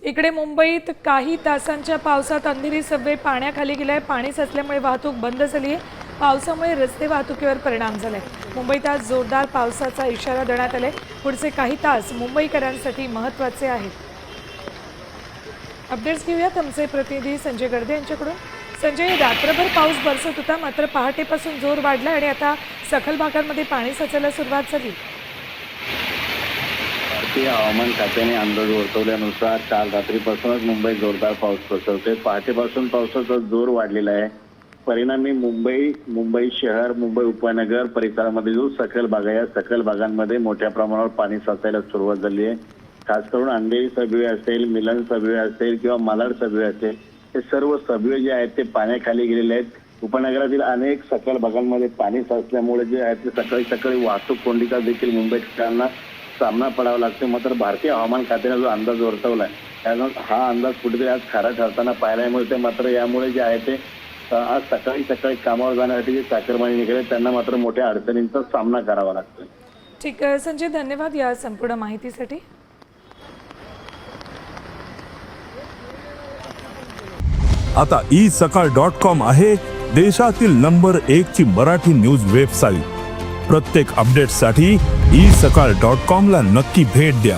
इकडे मुंबईत काही तासांच्या पावसात अंधेरी सबवे पाण्याखाली गेलाय। पाणी साचल्यामुळे वाहतूक बंद झाली आहे। पावसामुळे रस्ते वाहतुकीवर परिणाम झालाय। मुंबईत आज जोरदार पावसाचा इशारा देण्यात आलाय। पुढचे काही तास मुंबईकरांसाठी महत्त्वाचे आहेत। अपडेट्स घेऊयात आमचे प्रतिनिधी संजय गर्दे यांच्याकडून। संजय, रात्रभर पाऊस बरसत होता, मात्र पहाटेपासून जोर वाढला आणि आता सखल भागांमध्ये पाणी साचायला सुरुवात झाली। भारतीय हवामान खात्याने अंदाज वर्तवल्यानुसार काल रात्रीपासूनच मुंबईत जोरदार पाऊस कोसळतोय। पहाटेपासून पावसाचा जोर वाढलेला आहे। परिणामी मुंबई शहर, मुंबई उपनगर परिसरामध्ये जो सखल भाग आहे, सखल भागांमध्ये मोठ्या प्रमाणावर पाणी साचायला सुरुवात झाली आहे। खास करून अंधेरी सबवे असेल, मिलन सबवे असेल किंवा मालाड सबवे असेल, हे सर्व सबवे जे आहेत ते पाण्याखाली गेलेले आहेत। उपनगरातील अनेक सखल भागांमध्ये पाणी साचल्यामुळे जे आहे ते सकाळी वाहतूक कोंडीचा देखील मुंबईकरांना सामना पडावा लागतो। मात्र भारतीय हवामान खात्याने जो अंदाज वर्तवलाय त्यानं हा अंदाज कुठेतरी आज खरा ठरताना पाहायला मिळते। मात्र यामुळे जे आहे ते आज सकाळी कामावर जाण्यासाठी जे चाकरमानी निघाले त्यांना मात्र मोठ्या अडचणींचा सामना करावा लागतो। ठीक संजय, धन्यवाद या संपूर्ण माहितीसाठी। आता isakal.com आहे देशातील नंबर 1 ची मराठी न्यूज वेबसाईट। प्रत्येक अपडेटसाठी isakal.com ला नक्की भेट द्या।